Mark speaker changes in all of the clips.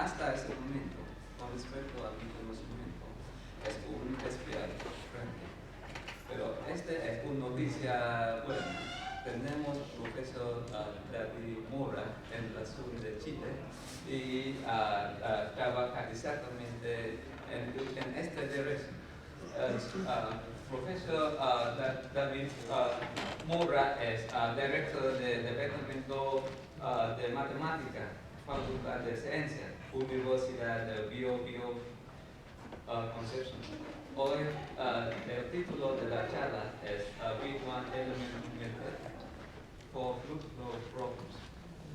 Speaker 1: hasta ese momento, con respecto a mi conocimiento, es un especial frente. Pero esta es una noticia buena. Tenemos al profesor David Mora en el sur de Chile y trabaja exactamente en esta dirección. Profesor David Mora es director del Departamento de Matemática, Facultad de Ciencia, Universidad de Concepción. Hoy el título de la charla es B1 Element for Fluxflow Problems.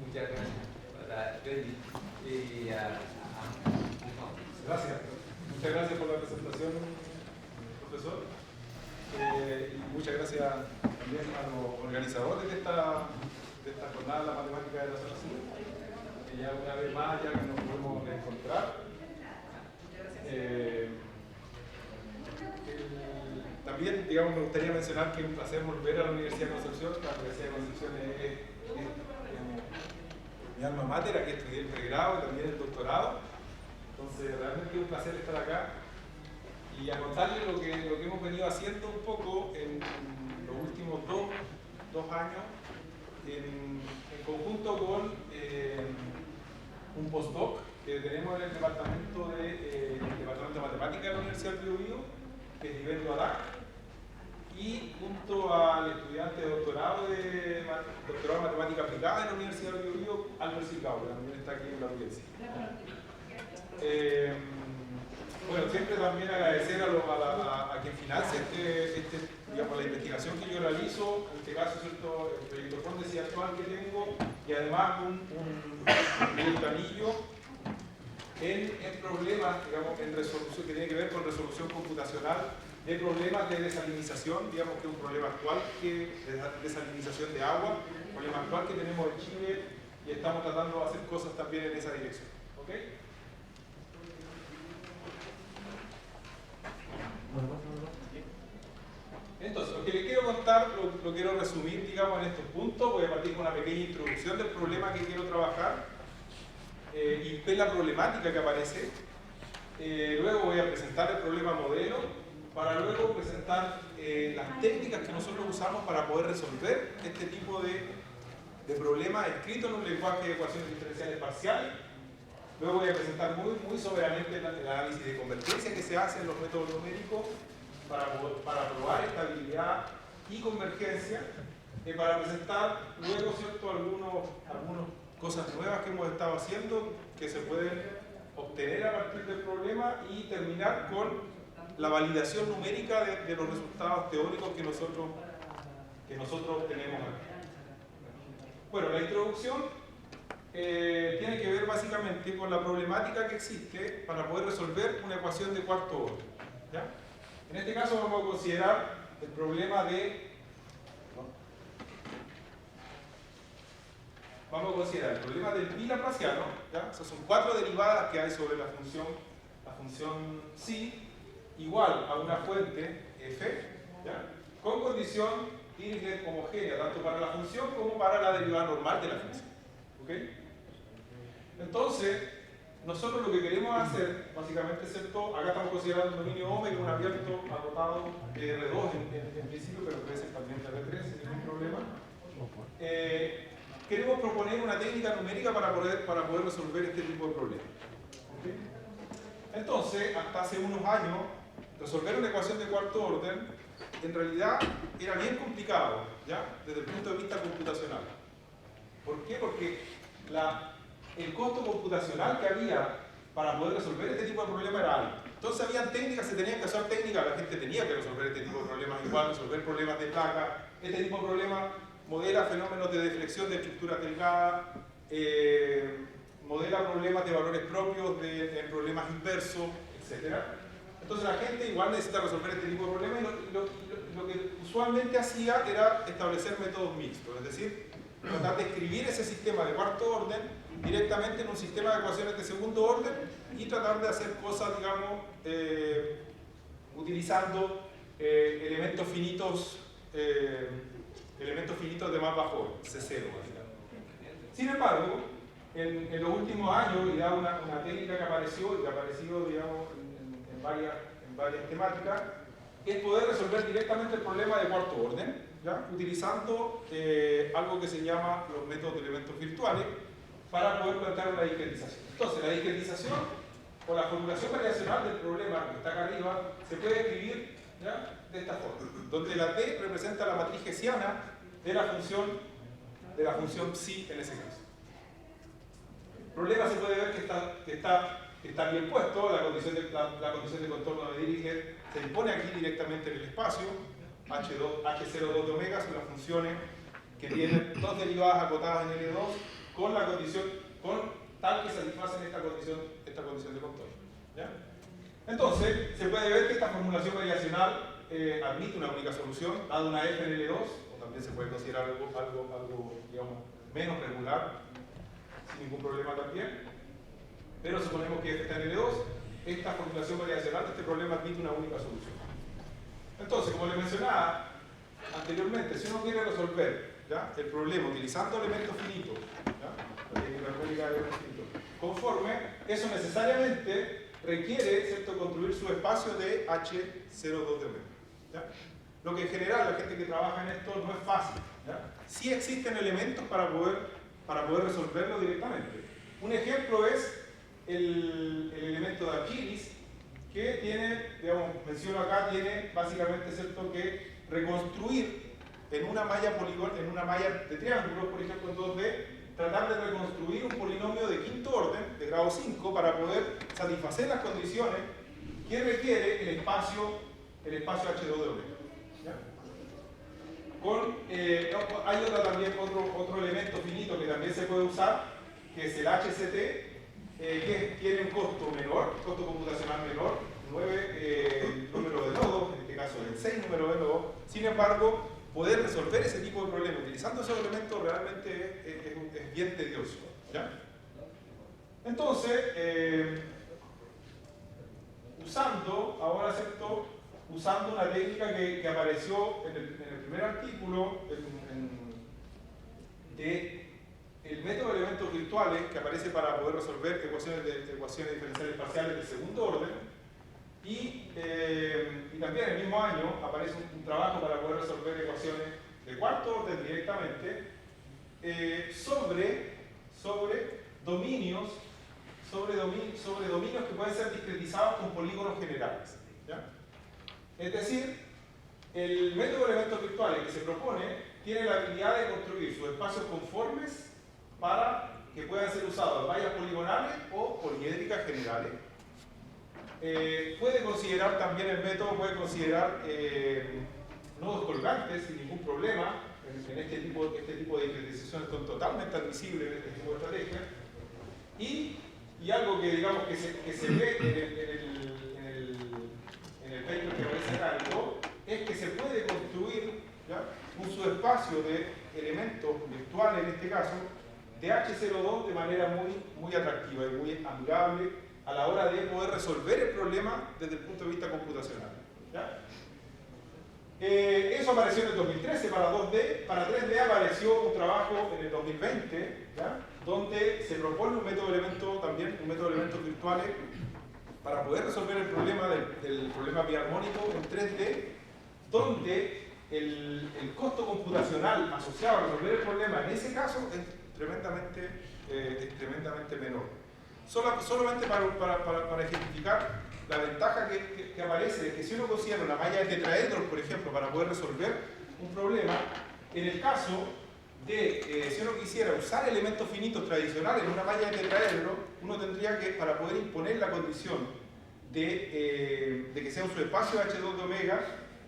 Speaker 1: Muchas gracias para venir y
Speaker 2: gracias. Muchas gracias por la presentación, profesor. Y muchas gracias también a los organizadores de esta jornada de la matemática de la zona sur. Ya una vez más, ya que nos podemos encontrar. También, digamos, me gustaría mencionar que es un placer volver a la Universidad de Concepción. La Universidad de Concepción es mi alma mater, aquí estudié el pregrado y también el doctorado. Entonces, realmente es un placer estar acá y a contarles lo que hemos venido haciendo un poco en los últimos dos años en conjunto con un postdoc que tenemos en el Departamento de Matemática de la Universidad del Biobío, que es Heriberto Arac, y junto al estudiante de doctorado de Matemática Aplicada de la Universidad del Biobío, Albert Silgao, que también está aquí en la audiencia. Bueno, siempre también agradecer a quien financia digamos, la investigación que yo realizo, en este caso, ¿cierto?, el proyecto Fondes y actual que tengo, y además un ventanillo en problemas, digamos, en resolución, que tiene que ver con resolución computacional de problemas de desalinización, digamos que es un problema actual, de desalinización de agua, un problema actual que tenemos en Chile y estamos tratando de hacer cosas también en esa dirección. ¿Ok? Entonces, lo que les quiero contar, lo quiero resumir, digamos, en estos puntos. Voy a partir con una pequeña introducción del problema que quiero trabajar y ver la problemática que aparece. Luego voy a presentar el problema modelo, para luego presentar las técnicas que nosotros usamos para poder resolver este tipo de problemas escritos en un lenguaje de ecuaciones diferenciales parciales. Luego voy a presentar muy soberanamente el análisis de convergencia que se hace en los métodos numéricos para probar estabilidad y convergencia, para presentar luego, ¿cierto?, algunas cosas nuevas que hemos estado haciendo que se pueden obtener a partir del problema y terminar con la validación numérica de los resultados teóricos que nosotros obtenemos aquí. Bueno, la introducción tiene que ver básicamente con la problemática que existe para poder resolver una ecuación de cuarto orden, ¿ya? En este caso vamos a considerar el problema de... Vamos a considerar el problema del bilaplaciano, ¿ya? O sea, son 4 derivadas que hay sobre la función psi, igual a una fuente f, ¿ya?, con condición Dirichlet homogénea, tanto para la función como para la derivada normal de la función. ¿Ok? Entonces, nosotros lo que queremos hacer, básicamente, ¿cierto? Acá estamos considerando un dominio Ome con un abierto anotado de R2 en principio, pero puede ser también de R3 sin ningún problema. Queremos proponer una técnica numérica para poder resolver este tipo de problemas. ¿Okay? Entonces, hasta hace unos años, resolver una ecuación de cuarto orden en realidad era bien complicado, ¿ya?, desde el punto de vista computacional. ¿Por qué? Porque el costo computacional que había para poder resolver este tipo de problemas era alto. Entonces habían técnicas, se tenían que usar técnicas, la gente tenía que resolver este tipo de problemas igual, resolver problemas de placa, este tipo de problemas, modela fenómenos de deflexión de estructuras delgadas, modela problemas de valores propios, de problemas inversos, etc. Entonces la gente igual necesita resolver este tipo de problemas y lo que usualmente hacía era establecer métodos mixtos, es decir, tratar de escribir ese sistema de cuarto orden directamente en un sistema de ecuaciones de segundo orden y tratar de hacer cosas, digamos, utilizando elementos finitos de más bajo orden, C0, básicamente. Sin embargo, en los últimos años, y da una técnica que apareció y que ha aparecido, digamos, en varias temáticas, es poder resolver directamente el problema de cuarto orden, ¿ya? Utilizando algo que se llama los métodos de elementos virtuales para poder plantear una discretización. Entonces, la discretización o la formulación variacional del problema que está acá arriba se puede escribir, ¿ya?, de esta forma, donde la T representa la matriz hessiana de la función psi en ese caso. El problema se puede ver que está bien puesto, la condición de contorno de Dirichlet se impone aquí directamente en el espacio. H02 de omega son las funciones que tienen dos derivadas acotadas en L2 con la condición, tal que satisfacen esta condición de contorno, ¿ya? Entonces, se puede ver que esta formulación variacional admite una única solución, dada una F en L2, o también se puede considerar algo digamos, menos regular, sin ningún problema también, pero suponemos que F está en L2, esta formulación variacional de este problema admite una única solución. Entonces, como les mencionaba anteriormente, si uno quiere resolver, ¿ya?, el problema utilizando elementos finitos, ¿ya?, la técnica armónica de elementos finitos, conforme, eso necesariamente requiere, ¿cierto?, construir su espacio de H02 de omega, ¿ya? Lo que en general la gente que trabaja en esto no es fácil, ¿ya? Sí existen elementos para poder resolverlo directamente. Un ejemplo es el elemento de Archimedes, que tiene, digamos, menciono acá, tiene básicamente, ¿cierto?, que reconstruir en una malla de triángulos, por ejemplo en 2D, tratar de reconstruir un polinomio de quinto orden, de grado 5, para poder satisfacer las condiciones que requiere el espacio H2 de omega, ¿ya? Hay otro elemento finito que también se puede usar, que es el HCT, que tiene un costo computacional menor, 9 número de nodos, en este caso el 6 número de nodos. Sin embargo, poder resolver ese tipo de problemas utilizando esos elementos realmente es bien tedioso, ¿ya? Entonces, usando una técnica que apareció en el primer artículo el método de elementos virtuales, que aparece para poder resolver ecuaciones diferenciales parciales de segundo orden, y también en el mismo año aparece un trabajo para poder resolver ecuaciones de cuarto orden directamente, sobre dominios que pueden ser discretizados con polígonos generales, ¿ya? Es decir, el método de elementos virtuales que se propone tiene la habilidad de construir sus espacios conformes para que puedan ser usados vallas poligonales o poliédricas generales. Puede considerar también el método, nodos colgantes sin ningún problema. En este tipo de discretizaciones son totalmente admisibles en este tipo de estrategia. Y algo que digamos que se ve en el paper que aparece acá es que se puede construir, ¿ya?, un subespacio de elementos virtuales, en este caso, de H02 de manera muy atractiva y muy amigable a la hora de poder resolver el problema desde el punto de vista computacional, ¿ya? Eso apareció en el 2013 para 2D, para 3D apareció un trabajo en el 2020, ¿ya?, donde se propone un método de elementos virtuales para poder resolver el problema del problema biarmónico en 3D, donde el costo computacional asociado a resolver el problema en ese caso es tremendamente menor. Solamente para ejemplificar la ventaja que aparece de que si uno considera una malla de tetraedros, por ejemplo, para poder resolver un problema, en el caso de si uno quisiera usar elementos finitos tradicionales en una malla de tetraedro, uno tendría que, para poder imponer la condición de que sea un subespacio H2 de omega,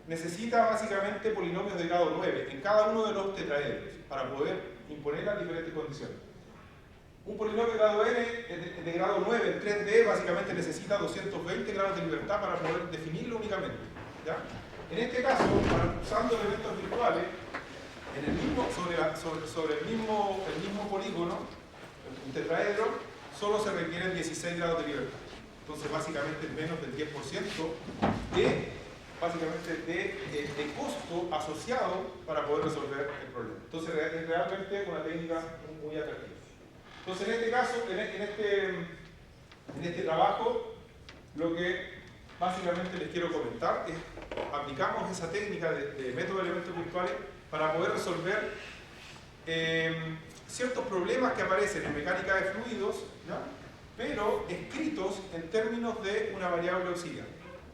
Speaker 2: necesita básicamente polinomios de grado 9 en cada uno de los tetraedros para poder imponer las diferentes condiciones. Un polinomio de grado n de grado 9 en 3D básicamente necesita 220 grados de libertad para poder definirlo únicamente, ¿ya? En este caso, usando elementos virtuales, sobre el mismo polígono, un tetraedro, solo se requieren 16 grados de libertad. Entonces, básicamente, menos del 10% de costo asociado para poder resolver el problema. Entonces, es realmente una técnica muy atractiva. Entonces, en este caso, en este trabajo, lo que básicamente les quiero comentar es aplicamos esa técnica de método de elementos virtuales para poder resolver ciertos problemas que aparecen en mecánica de fluidos, ¿ya? Pero escritos en términos de una variable auxiliar,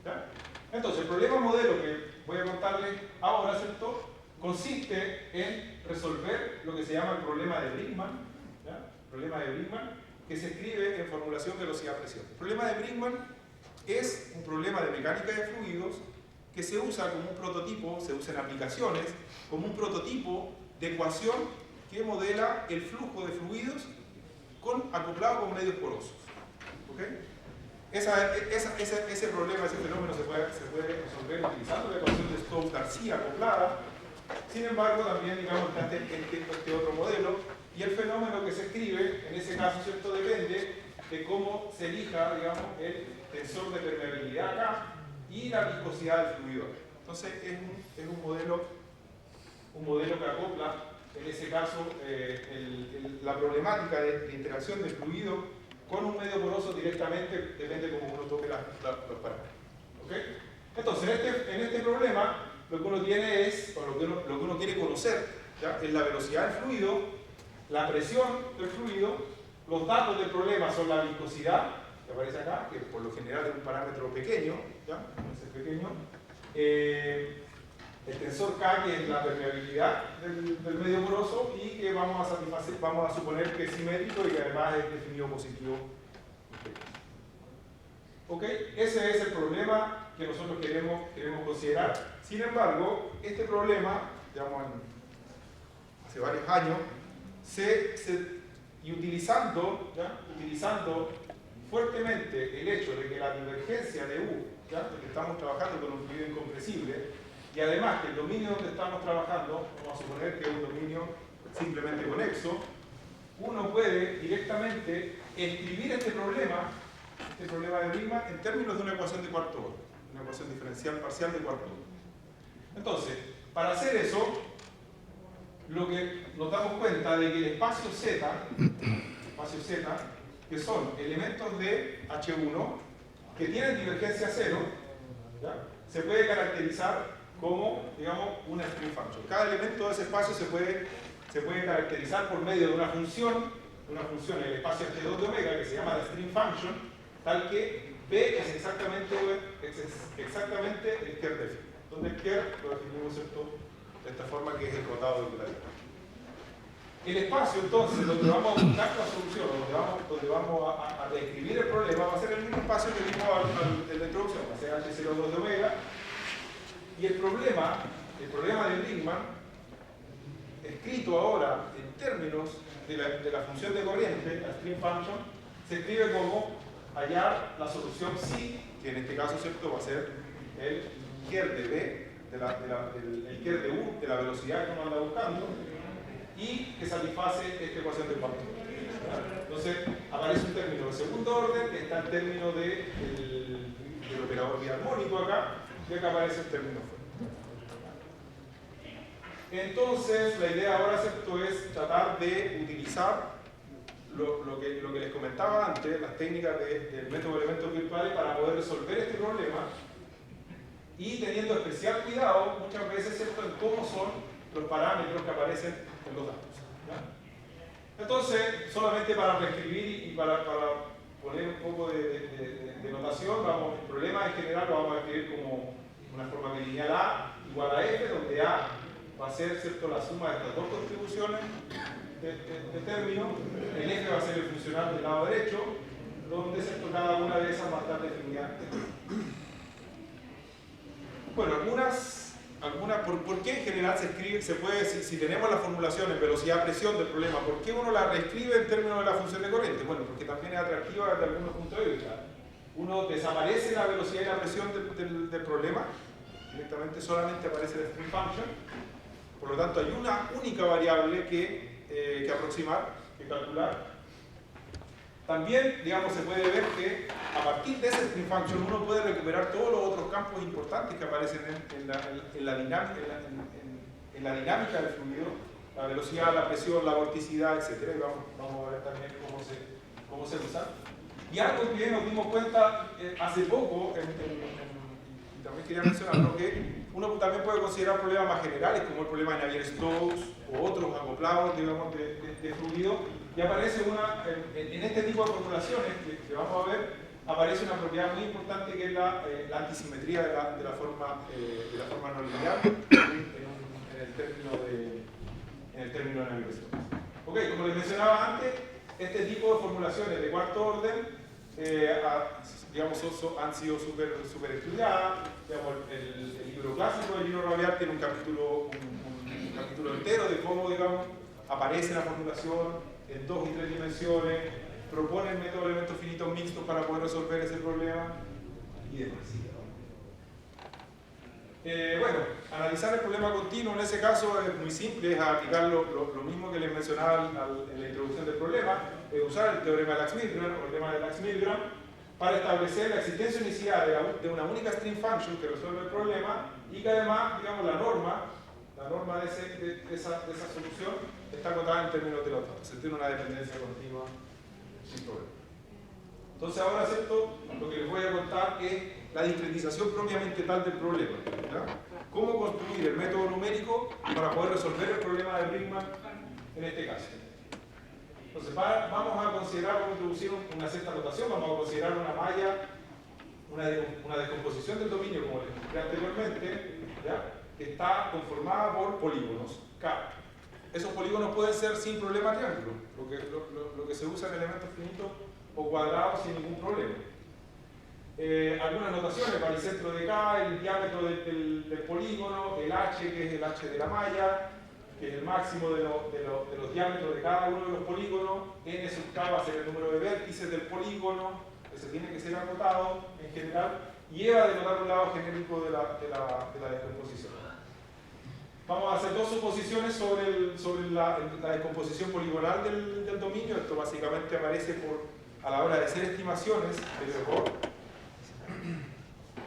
Speaker 2: ¿ya? Entonces, el problema modelo que voy a contarles ahora, ¿cierto?, consiste en resolver lo que se llama el problema de Brinkmann, ¿ya? El problema de Brinkmann, que se escribe en formulación velocidad-presión. El problema de Brinkmann es un problema de mecánica de fluidos que se usa como un prototipo, se usa en aplicaciones, como un prototipo de ecuación que modela el flujo de fluidos acoplado con medios porosos. ¿Okay? Ese problema, ese fenómeno se puede resolver utilizando la ecuación de Stokes-Garcia acoplada. Sin embargo, también digamos, está este otro modelo, y el fenómeno que se escribe, en ese caso, ¿cierto?, depende de cómo se elija, digamos, el tensor de permeabilidad acá y la viscosidad del fluido. Entonces, es un modelo que acopla, en ese caso, la problemática de interacción del fluido con un medio poroso directamente, depende de cómo uno toque los parámetros. ¿Okay? Entonces, en este problema, lo que uno tiene es, o lo que uno quiere conocer, ¿ya?, es la velocidad del fluido, la presión del fluido. Los datos del problema son la viscosidad, que aparece acá, que por lo general es un parámetro pequeño, ¿ya? Es pequeño. El tensor K, que es la permeabilidad del medio poroso, y que vamos a suponer que es simétrico y que además es definido positivo. ¿Ok? Ese es el problema que nosotros queremos considerar. Sin embargo, este problema, digamos, hace varios años, y utilizando fuertemente el hecho de que la divergencia de U, ¿ya?, de que estamos trabajando con un fluido incompresible, y además que el dominio donde estamos trabajando, vamos a suponer que es un dominio simplemente conexo, uno puede directamente escribir este problema de Brinkmann en términos de una ecuación de cuarto orden, una ecuación diferencial parcial de cuarto orden. Entonces, para hacer eso, lo que nos damos cuenta de que el espacio Z, que son elementos de H1 que tienen divergencia cero, ¿ya?, se puede caracterizar como, digamos, una string function. Cada elemento de ese espacio se puede caracterizar por medio de una función en el espacio H2 de omega que se llama la string function, tal que B es exactamente el Kerr de phi, donde el Kerr lo definimos, ¿cierto?, de esta forma, que es el rotado del gradiente. El espacio, entonces, donde vamos a buscar la solución, donde vamos a describir el problema, va a ser el mismo espacio que vimos en la introducción, va a ser H02 de omega. Y el problema de Brinkmann, escrito ahora en términos de la función de corriente, la string function, se escribe como hallar la solución psi, que en este caso, ¿cierto?, va a ser el Kerr de B, el Kerr de U, de la velocidad que uno anda buscando, y que satisface esta ecuación de cuarto orden. Entonces, aparece un término de segundo orden, que está el término del operador biarmónico acá, y acá aparece el término fuera. Entonces, la idea ahora, ¿cierto?, es tratar de utilizar lo que les comentaba antes, las técnicas del método de elementos virtuales, para poder resolver este problema, y teniendo especial cuidado muchas veces, ¿cierto?, en cómo son los parámetros que aparecen en los datos, ¿ya? Entonces, solamente para reescribir y para poner un poco de notación, el problema en general lo vamos a escribir como una forma lineal A igual a F, donde A va a ser, ¿cierto?, la suma de estas dos contribuciones de términos. El F va a ser el funcional del lado derecho, donde, ¿cierto?, cada una de esas va a estar definida. Bueno, ¿por qué en general se puede, si tenemos la formulación en velocidad-presión del problema, ¿por qué uno la reescribe en términos de la función de corriente? Bueno, porque también es atractiva desde algunos puntos de vista. Uno desaparece la velocidad y la presión del problema, directamente solamente aparece la string function, por lo tanto hay una única variable que aproximar, que calcular. También, digamos, se puede ver que a partir de ese string function uno puede recuperar todos los otros campos importantes que aparecen en la dinámica del fluido, la velocidad, la presión, la vorticidad, etc. Y vamos a ver también cómo se usa. Y algo que nos dimos cuenta hace poco, y también quería mencionarlo, que uno también puede considerar problemas más generales, como el problema de Navier-Stokes o otros acoplados, digamos, de fluido, y aparece en este tipo de formulaciones que vamos a ver, aparece una propiedad muy importante que es la antisimetría de la forma no lineal en el término de Navier-Stokes. Ok, como les mencionaba antes, este tipo de formulaciones de cuarto orden digamos, han sido súper estudiadas. Digamos, el libro clásico de Gino Rabiat tiene un capítulo entero de cómo, digamos, aparece la formulación en 2 y 3 dimensiones, propone el método de elementos finitos mixtos para poder resolver ese problema y demás. Bueno, analizar el problema continuo en ese caso es muy simple, es aplicar lo mismo que les mencionaba en la introducción del problema, es usar el teorema de Lax-Milgram o el lema de Lax-Milgram para establecer la existencia inicial de una única string function que resuelve el problema y que además, digamos, la norma de esa solución está acotada en términos de la otra, se tiene una dependencia continua sin problema. Entonces ahora, ¿cierto? Lo que les voy a contar es la discretización propiamente tal del problema, ¿ya? Cómo construir el método numérico para poder resolver el problema de Brinkman en este caso. Entonces vamos a considerar, vamos a introducir una cierta notación, vamos a considerar una malla, una descomposición del dominio, como les expliqué anteriormente, ¿ya? Que está conformada por polígonos K. Esos polígonos pueden ser sin problema triángulo, lo que se usa en elementos finitos o cuadrados sin ningún problema. Algunas notaciones para el centro de K, el diámetro del polígono, el H, que es el H de la malla, que es el máximo de los diámetros de cada uno de los polígonos, n sub K va a ser el número de vértices del polígono, que se tiene que ser acotado en general, y E va a denotar un lado genérico de la descomposición. Vamos a hacer 2 suposiciones sobre la descomposición poligonal del dominio. Esto básicamente aparece a la hora de hacer estimaciones del error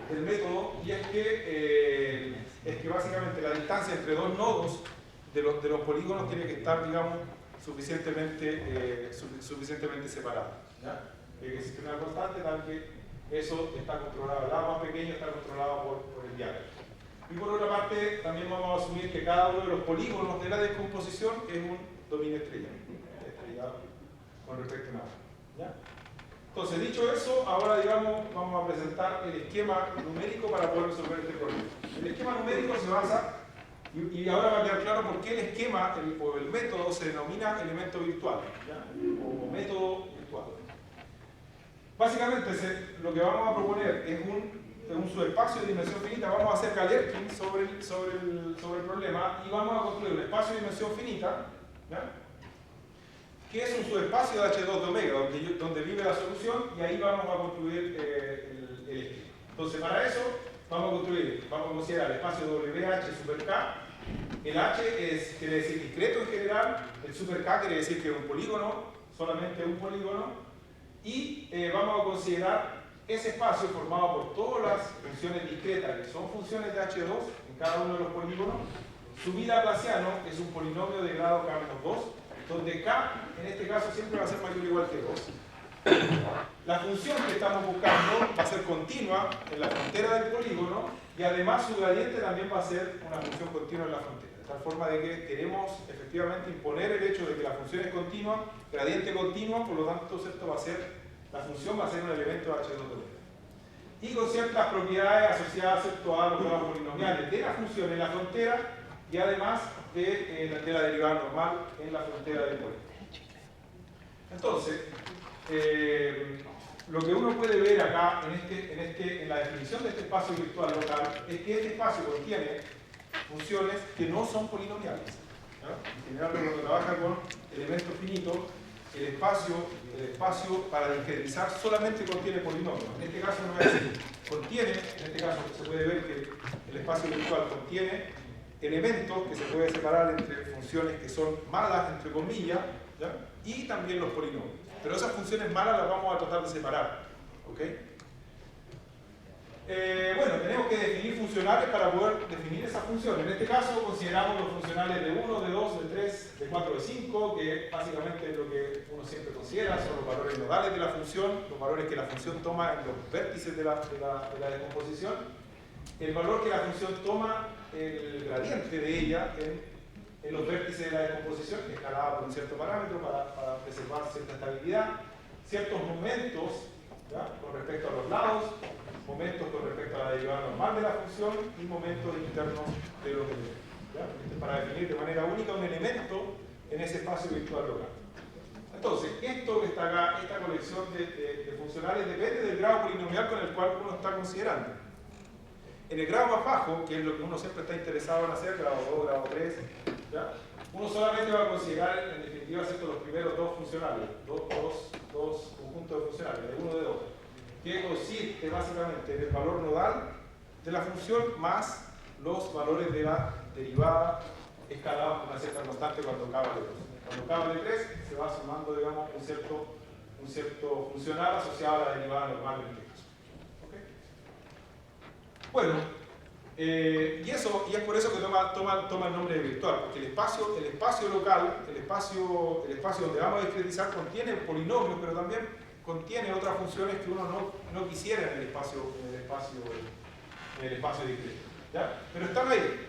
Speaker 2: del método, y es que básicamente la distancia entre 2 nodos de los polígonos tiene que estar, digamos, suficientemente separada. Tiene que existir una constante tal que eso está controlado, el lado más pequeño está controlado por el diámetro. Y por otra parte, también vamos a asumir que cada uno de los polígonos de la descomposición es un dominio estrellado con respecto a nada. ¿Ya? Entonces, dicho eso, ahora, digamos, vamos a presentar el esquema numérico para poder resolver este problema. El esquema numérico se basa, y ahora va a quedar claro por qué el esquema o el método se denomina elemento virtual, ¿ya? O método virtual. Básicamente, lo que vamos a proponer es un subespacio de dimensión finita. Vamos a hacer Galerkin sobre el problema y vamos a construir un espacio de dimensión finita, ¿ya? Que es un subespacio de H2 de omega, donde vive la solución, y ahí vamos a construir el esquema. Entonces, para eso vamos a considerar el espacio WH super K. El H quiere decir discreto en general, el super K quiere decir que es un polígono, solamente un polígono, y vamos a considerar ese espacio formado por todas las funciones discretas, que son funciones de H2 en cada uno de los polígonos. Su Laplaciano es un polinomio de grado K-2, donde K, en este caso, siempre va a ser mayor o igual que 2. La función que estamos buscando va a ser continua en la frontera del polígono, y además su gradiente también va a ser una función continua en la frontera. De tal forma de que queremos efectivamente imponer el hecho de que la función es continua, gradiente continuo, por lo tanto, la función va a ser un elemento de H2. Y con ciertas propiedades asociadas a los grados polinomiales de la función en la frontera, y además de la derivada normal en la frontera del polígono. Entonces, lo que uno puede ver acá en la definición de este espacio virtual local es que este espacio contiene funciones que no son polinomiales, ¿ya? En general, cuando trabaja con elementos finitos, el espacio para discretizar solamente contiene polinomios. En este caso no es así. En este caso se puede ver que el espacio virtual contiene elementos que se puede separar entre funciones que son malas, entre comillas, ¿ya? Y también los polinomios. Pero esas funciones malas las vamos a tratar de separar, ¿ok? Bueno, tenemos que definir funcionales para poder definir esa función. En este caso consideramos los funcionales de 1, de 2, de 3, de 4, de 5, que básicamente es lo que uno siempre considera, son los valores nodales de la función, los valores que la función toma en los vértices de la descomposición, el valor que la función toma, el gradiente de ella en los vértices de la descomposición, escalada por un cierto parámetro para preservar cierta estabilidad, ciertos momentos, ¿ya?, con respecto a los lados, momentos con respecto a la derivada normal de la función y momentos internos de los elementos. Esto es para definir de manera única un elemento en ese espacio virtual local. Entonces, esto que está acá, esta colección de funcionales depende del grado polinomial con el cual uno está considerando. En el grado más bajo, que es lo que uno siempre está interesado en hacer, grado 2, grado 3, ¿ya?, uno solamente va a considerar, en definitiva, ¿cierto?, los primeros dos funcionales, dos conjuntos de funcionales, de 1 de 2, que consiste básicamente en el valor nodal de la función más los valores de la derivada escalados con una cierta constante cuando k vale 2. Cuando k vale 3 se va sumando, digamos, un cierto funcional asociado a la derivada normal en este caso. ¿Okay? Bueno, y es por eso que toma el nombre de virtual, porque el espacio local, el espacio donde vamos a discretizar contiene polinomios, pero también contiene otras funciones que uno no quisiera en el espacio discreto, ¿ya? Pero están ahí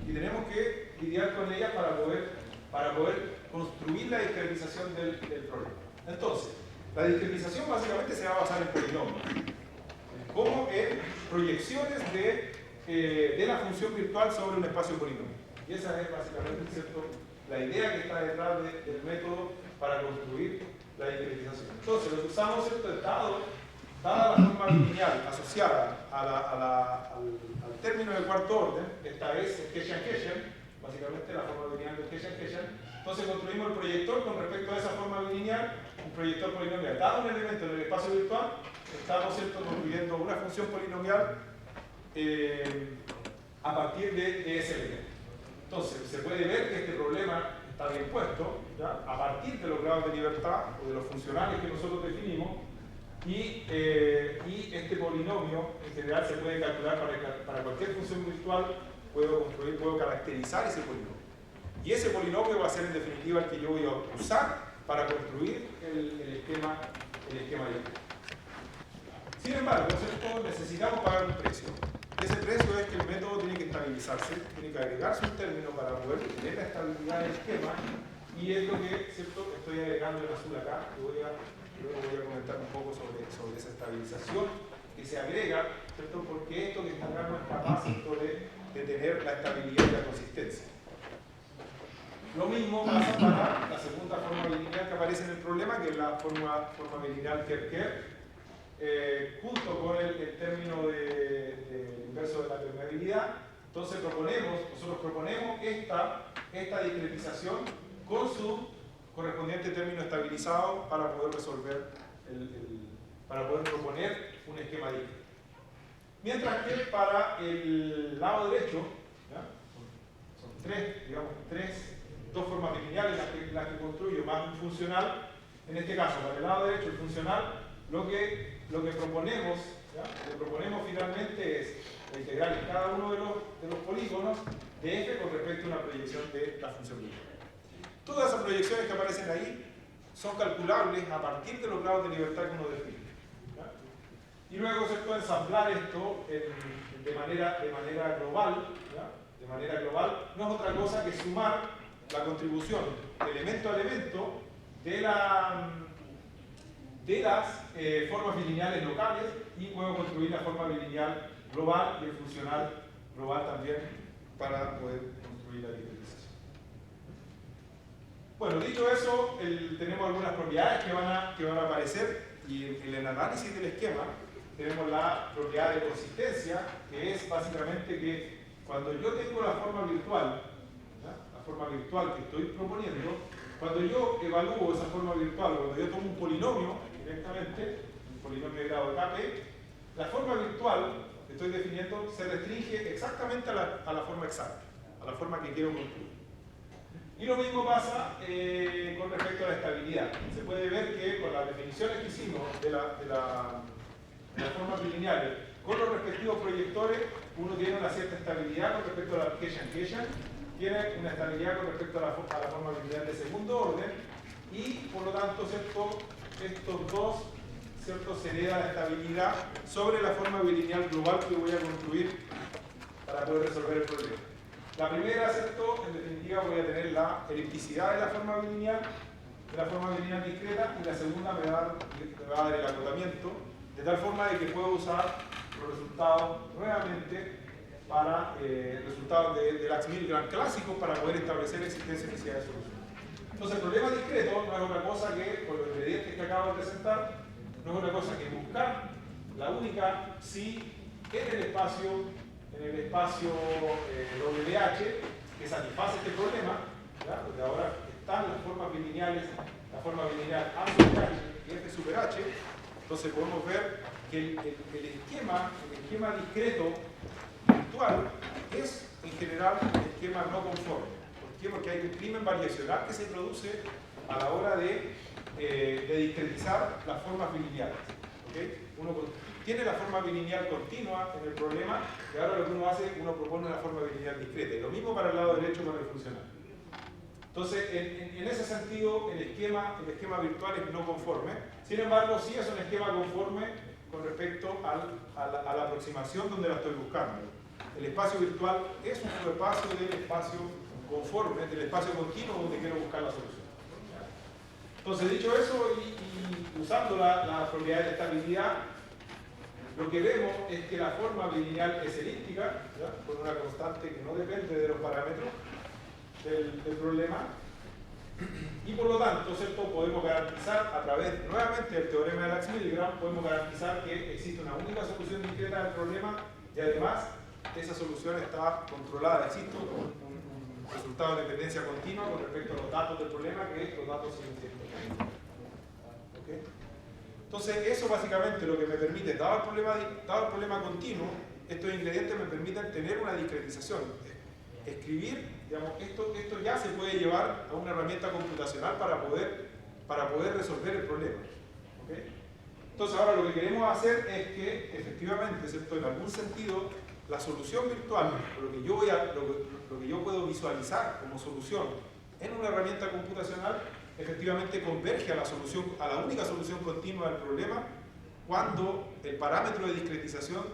Speaker 2: y tenemos que lidiar con ellas para poder construir la discretización del problema. Entonces, la discretización básicamente se va a basar en polinomios, como en proyecciones de la función virtual sobre un espacio polinomial. Y esa es básicamente, ¿cierto?, la idea que está detrás del método para construir la discretización. Entonces, lo que usamos, ¿cierto?, es dada la forma lineal asociada al término de cuarto orden, esta es Hessian-Hessian, básicamente la forma lineal de Hessian-Hessian. Entonces construimos el proyector con respecto a esa forma lineal, un proyector polinomial. Dado un elemento en el espacio virtual, estamos, ¿cierto?, construyendo una función polinomial a partir de ese elemento. Entonces, se puede ver que este problema está bien puesto, ¿ya?, a partir de los grados de libertad o de los funcionales que nosotros definimos, y este polinomio en general se puede calcular para cualquier función virtual. Puedo caracterizar ese polinomio. Y ese polinomio va a ser en definitiva el que yo voy a usar para construir el esquema dialéctico. Sin embargo, ¿cierto?, necesitamos pagar un precio. Ese precio es que el método tiene que estabilizarse, tiene que agregarse un término para poder tener la estabilidad del esquema, y es lo que, ¿cierto?, estoy agregando en azul acá, que luego voy a comentar un poco sobre esa estabilización que se agrega, ¿cierto?, porque esto que está acá no es capaz, ¿cierto?, de tener la estabilidad y la consistencia. Lo mismo pasa para la segunda forma bilineal que aparece en el problema, que es la forma bilineal Kerr-Kerr, junto con el término de inverso de la permeabilidad. Entonces nosotros proponemos esta discretización con su correspondiente término estabilizado para poder resolver para poder proponer un esquema discreto. Mientras que para el lado derecho, ¿ya?, son dos formas bilineales las que construyo, más un funcional. En este caso, para el lado derecho, el funcional, lo que proponemos, ¿ya?, lo que proponemos finalmente es la integral en cada uno de los polígonos de f con respecto a una proyección de la función bilineal. Todas esas proyecciones que aparecen ahí son calculables a partir de los grados de libertad que uno define, ¿ya? Y luego, ¿cierto?, ensamblar esto de manera global, ¿ya?, de manera global, no es otra cosa que sumar la contribución elemento a elemento de las formas bilineales locales, y puedo construir la forma bilineal global y el funcional global también para poder construir la discretización. Bueno, dicho eso, tenemos algunas propiedades que van a aparecer, y en el análisis del esquema tenemos la propiedad de consistencia, que es básicamente que cuando yo tengo la forma virtual, ¿ya?, la forma virtual que estoy proponiendo, cuando yo evalúo esa forma virtual, cuando yo tomo un polinomio directamente, un polinomio de grado Kp, la forma virtual que estoy definiendo se restringe exactamente a la forma exacta, a la forma que quiero construir. Y lo mismo pasa con respecto a la estabilidad. Se puede ver que con las definiciones que hicimos de las formas bilineales con los respectivos proyectores, uno tiene una cierta estabilidad con respecto a la application, tiene una estabilidad con respecto a la forma bilineal de segundo orden, y por lo tanto, ¿cierto? Estos dos, ¿cierto? Se hereda la estabilidad sobre la forma bilineal global que voy a construir para poder resolver el problema. La primera, ¿cierto? En definitiva voy a tener la elipticidad de la forma bilineal discreta, y la segunda me va a dar el acotamiento, de tal forma de que puedo usar los resultados nuevamente para resultados de Lax-Milgram clásicos para poder establecer existencia y necesidad de solución. Entonces el problema discreto no es otra cosa que, con los ingredientes que acabo de presentar, no es otra cosa que buscar la única si en el espacio WH que satisface este problema, ¿ya? Porque ahora están las formas bilineales, la forma bilineal A sobre H y F sobre H, entonces podemos ver que el esquema discreto virtual es en general el esquema no conforme. ¿Por qué? Porque hay un crimen variacional que se produce a la hora de discretizar las formas bilineales. ¿Okay? Uno tiene la forma bilineal continua en el problema y ahora lo que uno hace, uno propone una forma bilineal discreta. Y lo mismo para el lado derecho con el funcional. Entonces, en ese sentido, el esquema virtual es no conforme. Sin embargo, sí es un esquema conforme con respecto a la aproximación donde la estoy buscando. El espacio virtual es un subespacio del espacio conforme, del espacio continuo donde quiero buscar la solución. Entonces, dicho eso, y usando las propiedades de estabilidad, lo que vemos es que la forma bilineal es elíptica, ¿ya? Con una constante que no depende de los parámetros del problema, y por lo tanto, ¿cierto? Podemos garantizar a través, nuevamente, del teorema de Lax-Milgram, podemos garantizar que existe una única solución discreta del problema y además esa solución está controlada, existe un resultado de dependencia continua con respecto a los datos del problema, que los datos siguen siendo. ¿Okay? Entonces, eso básicamente lo que me permite, dado el problema continuo, estos ingredientes me permiten tener una discretización. Escribir, digamos, esto ya se puede llevar a una herramienta computacional para poder resolver el problema. ¿Okay? Entonces, ahora lo que queremos hacer es que, efectivamente, ¿cierto? En algún sentido, la solución virtual, lo que yo puedo visualizar como solución en una herramienta computacional, efectivamente converge a la única solución continua del problema cuando el parámetro de discretización,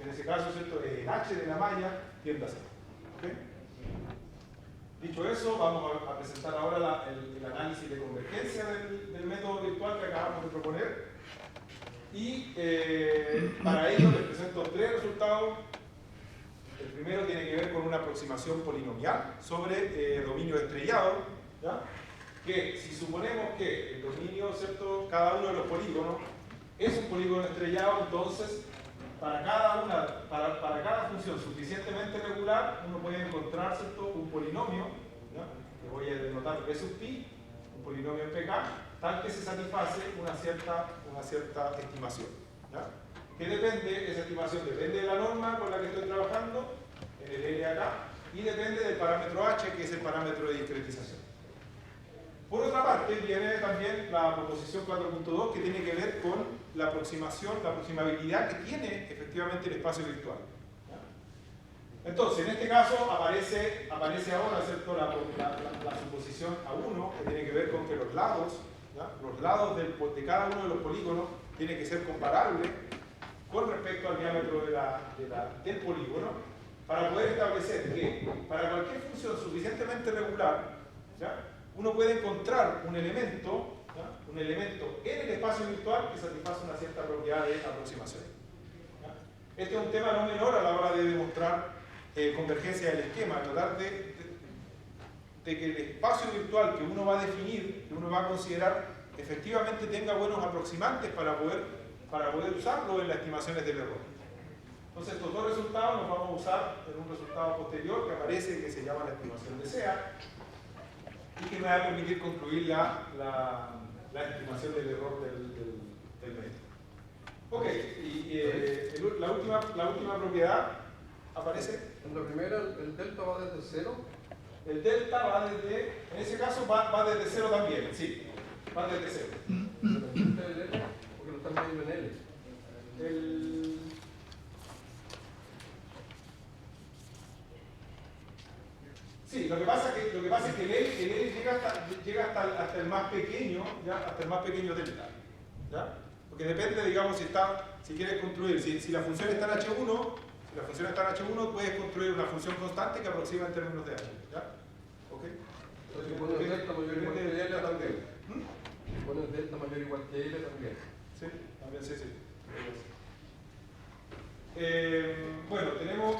Speaker 2: en ese caso, ¿cierto? El H de la malla, tiende a 0. ¿Okay? Dicho eso, vamos a presentar ahora el análisis de convergencia del método virtual que acabamos de proponer. Y para ello les presento tres resultados. El primero tiene que ver con una aproximación polinomial sobre dominio estrellado, ¿ya? Que si suponemos que el dominio, ¿cierto? Cada uno de los polígonos es un polígono estrellado, entonces para cada función suficientemente regular uno puede encontrar, ¿cierto? Un polinomio, ¿ya? Que voy a denotar P sub pi, un polinomio en PK, tal que se satisface una cierta estimación, ¿ya? ¿Qué depende? Esa estimación depende de la norma con la que estoy trabajando, en el L acá, y depende del parámetro H, que es el parámetro de discretización. Por otra parte, viene también la proposición 4.2, que tiene que ver con la aproximabilidad que tiene efectivamente el espacio virtual. ¿Ya? Entonces, en este caso aparece ahora, ¿cierto? La suposición A1, que tiene que ver con que los lados, ¿ya? Los lados de cada uno de los polígonos tiene que ser comparable con respecto al diámetro del polígono, para poder establecer que para cualquier función suficientemente regular, ¿ya? Uno puede encontrar un elemento en el espacio virtual que satisface una cierta propiedad de aproximación. ¿Ya? Este es un tema no menor a la hora de demostrar convergencia del esquema, tratar de que el espacio virtual que uno va a definir, que uno va a considerar, efectivamente tenga buenos aproximantes para poder usarlo en las estimaciones del error. Entonces, estos dos resultados los vamos a usar en un resultado posterior que aparece, que se llama la estimación de SEA, y que me va a permitir concluir la estimación del error del método. Ok, y la última propiedad aparece.
Speaker 3: En la primera, el delta va desde 0.
Speaker 2: El delta va desde, en ese caso va desde 0 también, sí, va desde 0.
Speaker 3: ¿El L? Porque lo están midiendo en L.
Speaker 2: Sí, lo que pasa es que el L llega hasta el más pequeño, ¿ya? Hasta el más pequeño delta, ¿ya? Porque depende, digamos, si quieres construir, si la función está en H1, puedes construir una función constante que aproxima en términos de H, ¿ya? ¿Ok?
Speaker 3: Entonces, si pones delta mayor igual que L también. Si pones delta mayor igual que L también.
Speaker 2: Sí, también sí. Bueno, tenemos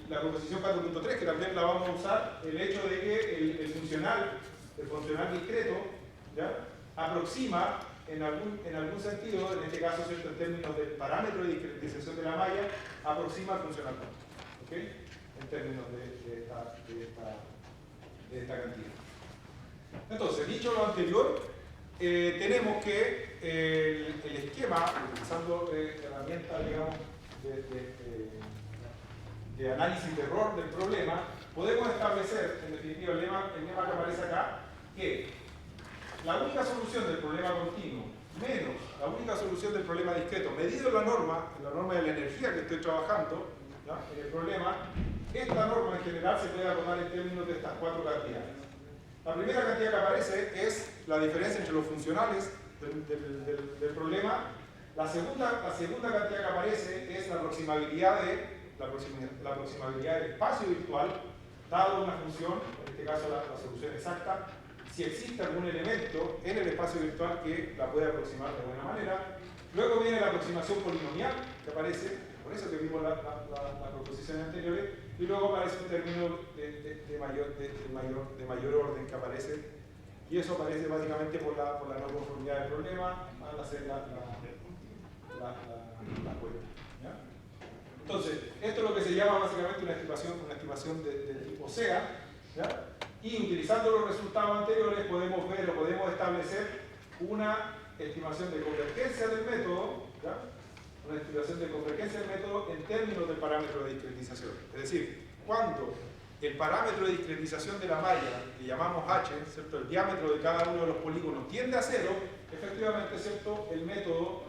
Speaker 2: la proposición 4.3, que también la vamos a usar, el hecho de que el funcional discreto, ¿ya? Aproxima en algún sentido, en este caso, ¿cierto?, en términos del parámetro de discretización de la malla, aproxima al funcional, ¿ok? En términos de esta cantidad. Entonces, dicho lo anterior, tenemos que el esquema, utilizando herramientas, digamos, de análisis de error del problema, podemos establecer, en definitiva, el lema que aparece acá, que la única solución del problema continuo menos la única solución del problema discreto medido en la norma de la energía que estoy trabajando, ¿ya?, en el problema, esta norma en general se puede tomar en términos de estas cuatro cantidades. La primera cantidad que aparece es la diferencia entre los funcionales del problema. La segunda cantidad que aparece es la aproximabilidad del espacio virtual, dado una función, en este caso la solución exacta, si existe algún elemento en el espacio virtual que la pueda aproximar de buena manera. Luego viene la aproximación polinomial, que aparece, por eso que vimos las proposiciones anteriores, y luego aparece un término de mayor orden que aparece, y eso aparece básicamente por la no conformidad del problema al hacer la cuenta, ¿ya? Entonces, esto es lo que se llama básicamente una estimación de tipo SEA, ¿ya? Y utilizando los resultados anteriores podemos establecer una estimación de convergencia del método, ¿ya? Una estimación de convergencia del método en términos del parámetro de discretización. Es decir, cuando el parámetro de discretización de la malla, que llamamos H, ¿cierto?, el diámetro de cada uno de los polígonos tiende a cero, efectivamente, ¿cierto?, el método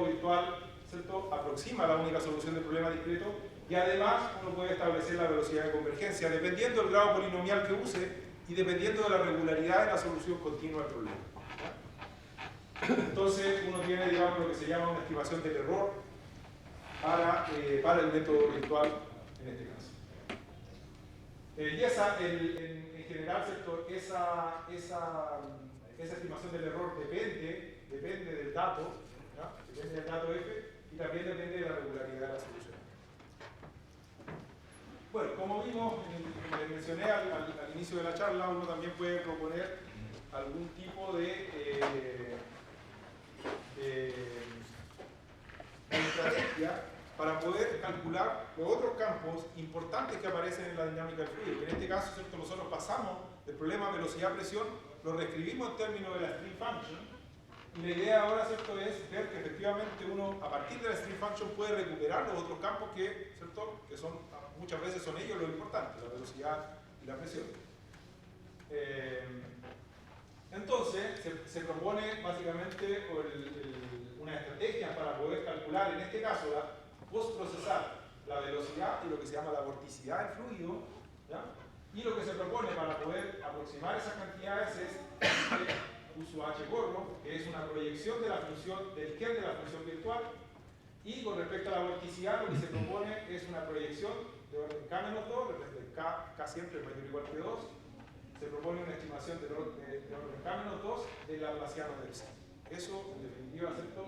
Speaker 2: virtual, ¿cierto?, aproxima la única solución del problema discreto, y además uno puede establecer la velocidad de convergencia dependiendo del grado polinomial que use y dependiendo de la regularidad de la solución continua del problema, ¿ya? Entonces uno tiene, digamos, lo que se llama una estimación del error para el método virtual en este caso. Y en general, ¿cierto?, esa estimación del error depende del dato, ¿ya? Depende del dato F y también depende de la regularidad de la solución. Bueno, como vimos, como les mencioné al inicio de la charla, uno también puede proponer algún tipo de estrategia para poder calcular los otros campos importantes que aparecen en la dinámica del fluido. En este caso, ¿cierto?, nosotros pasamos del problema velocidad-presión, lo reescribimos en términos de la string function, y la idea ahora, ¿cierto?, es ver que efectivamente uno, a partir de la string function, puede recuperar los otros campos que, ¿cierto?, que muchas veces son ellos lo importante, la velocidad y la presión. Entonces, se propone básicamente una estrategia para poder calcular, en este caso, postprocesar la velocidad y lo que se llama la vorticidad del fluido, ¿ya? Y lo que se propone para poder aproximar esas cantidades es uso H gorro, que es una proyección de la función del Ker de la función virtual, y con respecto a la vorticidad lo que se propone es una proyección de orden K-2, K siempre es mayor o igual que 2, se propone una estimación de orden K-2 del laplaciano del C. Eso, en definitiva, ¿cierto?,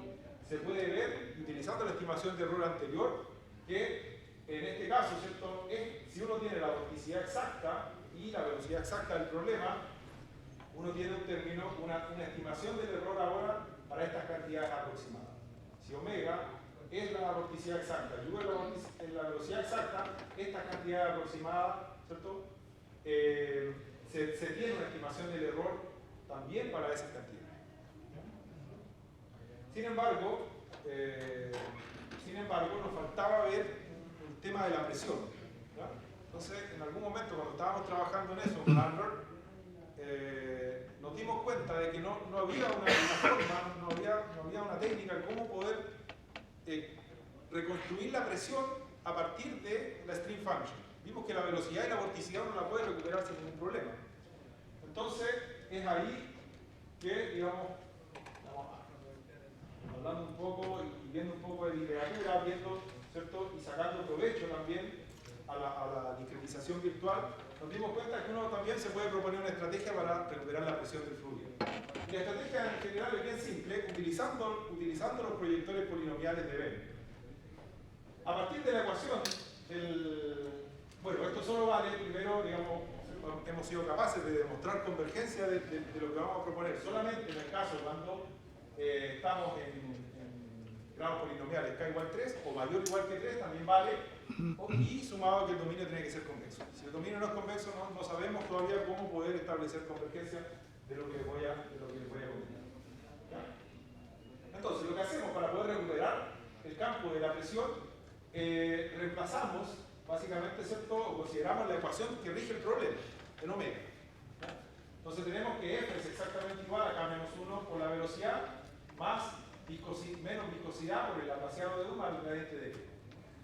Speaker 2: se puede ver utilizando la estimación de error anterior, que en este caso, ¿cierto?, si uno tiene la vorticidad exacta y la velocidad exacta del problema, uno tiene una estimación del error ahora para estas cantidades aproximadas. Si omega es la vorticidad exacta y u es la velocidad exacta, estas cantidades aproximadas, ¿cierto?, se tiene una estimación del error también para esas cantidades. Sin embargo, nos faltaba ver el tema de la presión, ¿ya? Entonces, en algún momento, cuando estábamos trabajando en eso con Albert, nos dimos cuenta de que no había una forma, no había una técnica de cómo poder reconstruir la presión a partir de la string function. Vimos que la velocidad y la vorticidad uno la puede recuperar sin ningún problema. Entonces, es ahí que, digamos, hablando un poco y viendo un poco de literatura, viendo, ¿cierto? Y sacando provecho también a la discretización virtual, nos dimos cuenta que uno también se puede proponer una estrategia para recuperar la presión del fluido. Y la estrategia en general es bien simple, utilizando los proyectores polinomiales de Venn. A partir de la ecuación bueno, esto solo vale, primero, digamos, hemos sido capaces de demostrar convergencia de lo que vamos a proponer solamente en el caso cuando estamos en grados polinomiales k igual 3 o mayor o igual que 3 también vale, y sumado que el dominio tiene que ser convexo. Si el dominio no es convexo, no sabemos todavía cómo poder establecer convergencia de lo que les voy a comentar. Entonces, lo que hacemos para poder recuperar el campo de la presión, reemplazamos básicamente, ¿cierto? O consideramos la ecuación que rige el problema en omega. Entonces tenemos que F es exactamente igual a K menos 1 por la velocidad más menos viscosidad por el laplaciano de U más el gradiente de F.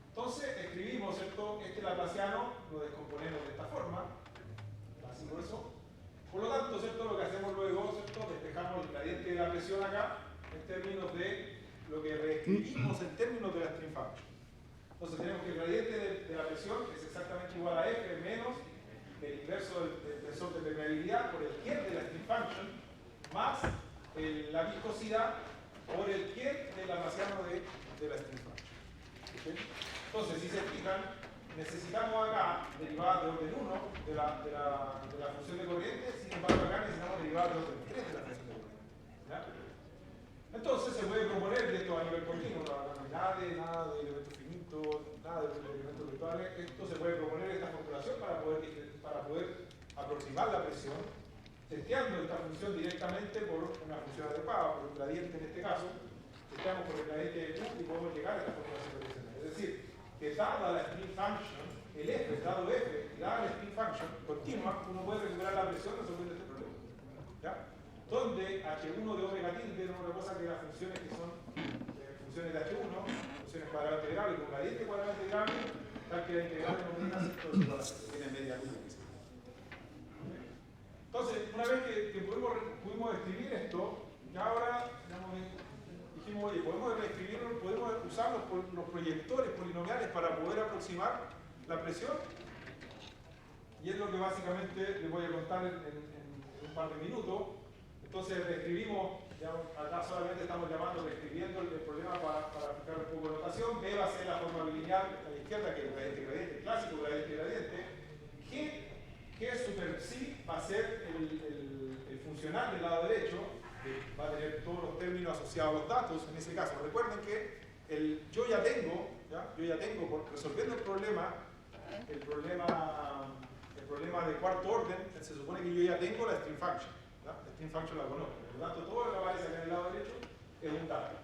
Speaker 2: Entonces escribimos, ¿cierto? Este laplaciano lo descomponemos de esta forma, básico eso. Por lo tanto, ¿cierto? Lo que hacemos luego, ¿cierto? Despejamos el gradiente de la presión acá en términos de lo que reescribimos en términos de la stream function. Entonces tenemos que el gradiente de la presión es exactamente igual a F menos el inverso del tensor de permeabilidad por el quier de la stream function más la viscosidad por el quier del laplaciano de la stream function. ¿Okay? Entonces, si se fijan, necesitamos acá derivadas de orden 1 de la función de corriente, sin embargo acá necesitamos derivadas de orden 3 de la función de corriente. ¿Ya? Entonces se puede proponer de esto a nivel continuo, no hay nada de elementos finitos, nada de elementos virtuales. Esto se puede proponer esta formulación para poder aproximar la presión, testeando esta función directamente por una función adecuada, por un gradiente en este caso. Testeamos por el gradiente de Q y podemos llegar a esta formulación proporcional. Es decir, que dada la stream function, el F, dado F, y dada la stream function continua, uno puede recuperar la presión resolviendo este problema. ¿Ya? Donde H1 de omega tilde no es otra cosa que las funciones que son funciones de H1, funciones cuadradas integrales con gradiente cuadrado integrable, tal que la integral de omega tiene media luna. Entonces, una vez que pudimos escribir esto, ya ahora dijimos, oye, podemos reescribirlo, podemos usar los proyectores polinomiales para poder aproximar la presión, y es lo que básicamente les voy a contar en un par de minutos. Entonces reescribimos, acá solamente estamos reescribiendo el problema para fijar un poco de notación. B va a ser la forma bilineal a la izquierda, que es el gradiente, clásico gradiente. G super psi va a ser el funcional del lado derecho, que va a tener todos los términos asociados a los datos. En ese caso, recuerden que yo ya tengo, resolviendo el problema de cuarto orden, se supone que yo ya tengo la stream function. La stream function la conozco. Por lo tanto, todo lo que aparece acá en el lado derecho es un dato.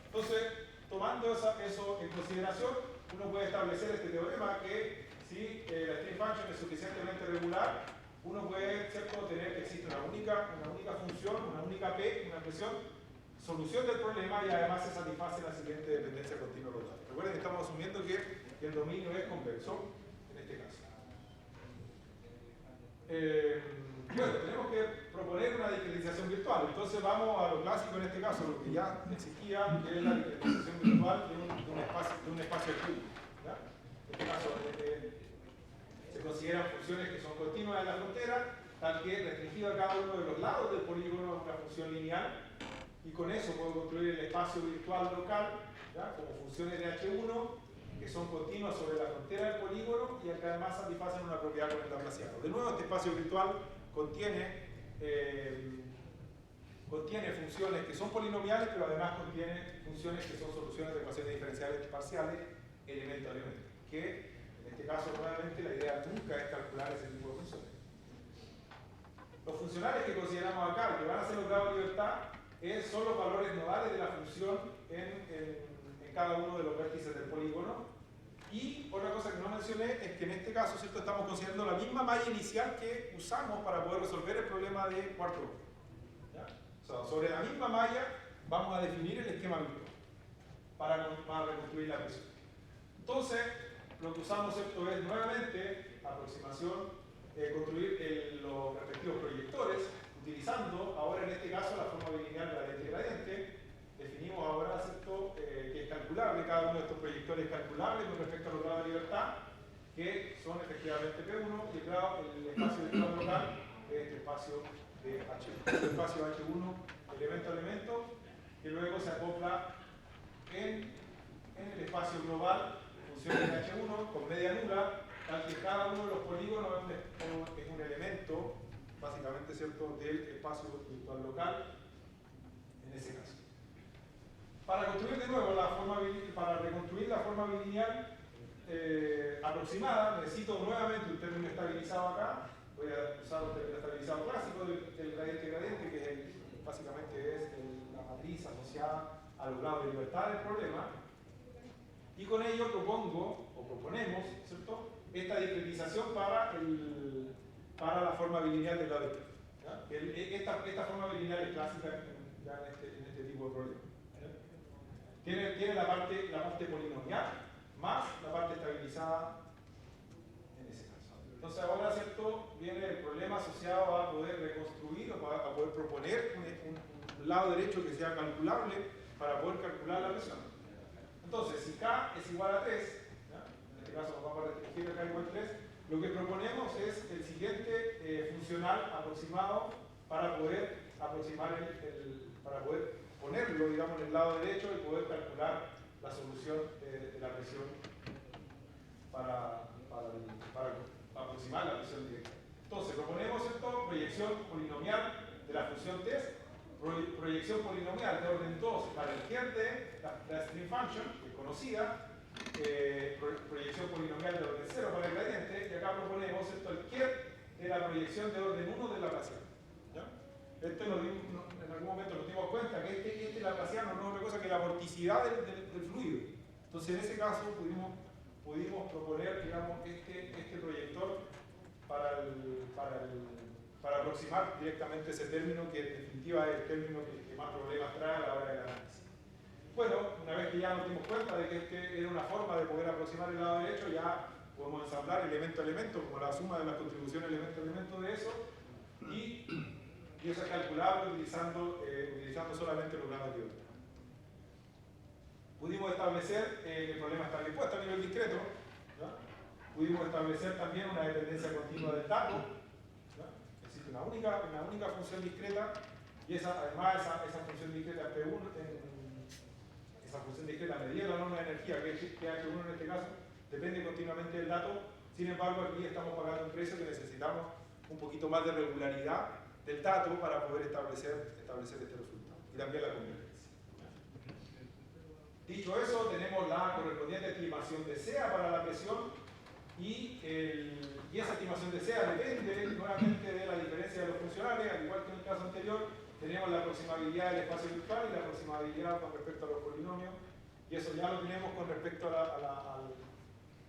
Speaker 2: Entonces, tomando eso en consideración, uno puede establecer este teorema que si la stream function es suficientemente regular, uno puede, ¿cierto?, tener que existe una única función, una única P, una expresión, solución del problema, y además se satisface la siguiente dependencia continua total. Recuerden que estamos asumiendo que el dominio es convexo en este caso. Bueno, tenemos que proponer una discretización virtual. Entonces vamos a lo clásico en este caso, lo que ya existía, que es la discretización virtual de un espacio cúbico. En este caso se consideran funciones que son continuas en la frontera, tal que restringido a cada uno de los lados del polígono es una función lineal, y con eso puedo construir el espacio virtual local, ¿ya?, como funciones de H1 que son continuas sobre la frontera del polígono y que además satisfacen una propiedad con el laplaciano. De nuevo, este espacio virtual contiene funciones que son polinomiales, pero además contiene funciones que son soluciones de ecuaciones diferenciales parciales elemento a elemento, que en este caso nuevamente la idea nunca es calcular ese tipo de funciones. Los funcionales que consideramos acá, que van a ser los grados de libertad, son los valores nodales de la función en cada uno de los vértices del polígono. Y otra cosa que no mencioné es que en este caso, ¿cierto?, estamos considerando la misma malla inicial que usamos para poder resolver el problema de cuarto orden. ¿Ya? O sea, sobre la misma malla vamos a definir el esquema virtual para reconstruir la presión. Entonces, lo que usamos, ¿cierto?, es nuevamente aproximación, construir los respectivos proyectores, utilizando ahora en este caso la forma bilineal gradiente-gradiente. Definimos ahora, ¿cierto?, que es calculable, cada uno de estos proyectores es calculable con respecto a los grados de libertad, que son efectivamente P1, y el espacio de grado local es este espacio de H1. Este espacio H1, elemento a elemento, que luego se acopla en el espacio global, funciones de H1 con media nula, tal que cada uno de los polígonos es un elemento, básicamente, ¿cierto?, del espacio virtual local, en ese caso. Para construir de nuevo para reconstruir la forma bilineal aproximada, necesito nuevamente un término estabilizado acá. Voy a usar un término estabilizado clásico del gradiente-gradiente, que básicamente es la matriz asociada a los grados de libertad del problema. Y con ello proponemos, ¿cierto?, esta discretización para la forma bilineal del lado izquierdo. Esta forma bilineal es clásica ya en este tipo de problemas. Tiene la parte polinomial más la parte estabilizada en ese caso. Entonces ahora, ¿cierto?, viene el problema asociado a poder reconstruir o a poder proponer un lado derecho que sea calculable para poder calcular la presión. Entonces, si K es igual a 3, ¿ya?, en este caso nos vamos a restringir a K igual a 3, lo que proponemos es el siguiente funcional aproximado para poder para poder ponerlo, digamos, en el lado derecho y poder calcular la solución de la presión para aproximar la presión directa. Entonces, proponemos esto, proyección polinomial de la función test, proyección polinomial de orden 2 para el kern de la string function, que es conocida, proyección polinomial de orden 0 para el gradiente, y acá proponemos esto, el kern de la proyección de orden 1 del laplaciano. ¿Ya? En algún momento nos dimos cuenta que este laplaciano no es otra cosa que la vorticidad del fluido. Entonces, en ese caso pudimos proponer, digamos, este proyector para aproximar directamente ese término, que en definitiva es el término que más problemas trae a la hora del análisis. Bueno, una vez que ya nos dimos cuenta de que era una forma de poder aproximar el lado derecho, ya podemos ensamblar elemento a elemento, como la suma de las contribuciones elemento a elemento de eso, y eso es calculable utilizando solamente los grados de libertad. Pudimos establecer, el problema está bien puesto a nivel discreto, ¿ya? Pudimos establecer también una dependencia continua del dato, ¿ya? Existe una única función discreta, y además esa función discreta P1, esa función discreta medida la norma de energía, que es H1 en este caso, depende continuamente del dato. Sin embargo, aquí estamos pagando un precio que necesitamos un poquito más de regularidad del dato para poder establecer este resultado, y también la convergencia. Dicho eso, tenemos la correspondiente estimación de SEA para la presión, y esa estimación de SEA depende nuevamente de la diferencia de los funcionales. Al igual que en el caso anterior, tenemos la aproximabilidad del espacio virtual y la aproximabilidad con respecto a los polinomios, y eso ya lo tenemos con respecto a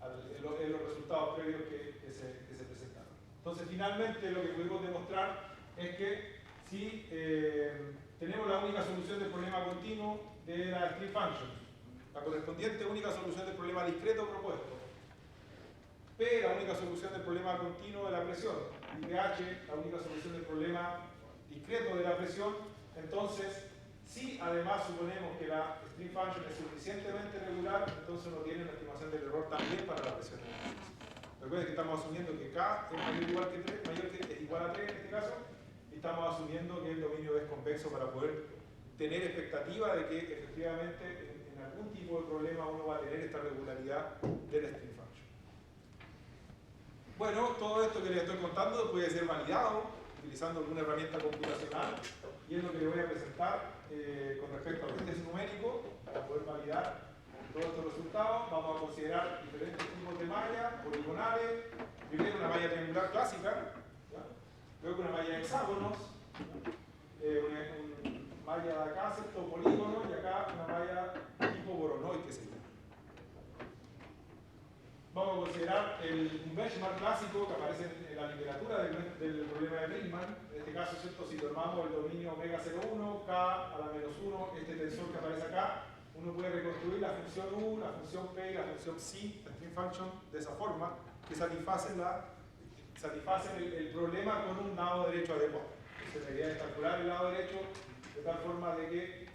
Speaker 2: los resultados previos que se presentaron. Entonces, finalmente, lo que pudimos demostrar es que si tenemos la única solución del problema continuo de la string function, la correspondiente única solución del problema discreto propuesto, P, la única solución del problema continuo de la presión, y pH, la única solución del problema discreto de la presión. Entonces, si además suponemos que la string function es suficientemente regular, entonces uno tiene una estimación del error también para la presión. Recuerden que estamos asumiendo que K es mayor o igual que 3, es igual a 3 en este caso, y estamos asumiendo que el dominio es convexo para poder tener expectativa de que efectivamente en algún tipo de problema uno va a tener esta regularidad de la string function. Bueno, todo esto que les estoy contando puede ser validado utilizando alguna herramienta computacional, y es lo que les voy a presentar con respecto al índice numérico para poder validar todos estos resultados. Vamos a considerar diferentes tipos de mallas poligonales. Primero una malla triangular clásica, ¿ya? Luego una malla de hexágonos, una malla de acá, ¿cierto?, polígono, y acá una malla tipo Voronoi, que se llama. Vamos a considerar un benchmark clásico que aparece en la literatura del problema de Millman. En este caso, ¿cierto?, si tomamos el dominio omega 0,1, K a la menos 1, este tensor que aparece acá, uno puede reconstruir la función U, la función P y la función psi, la stream function, de esa forma, que satisfacen el problema con un lado derecho adecuado. Entonces la idea es calcular el lado derecho de tal forma de que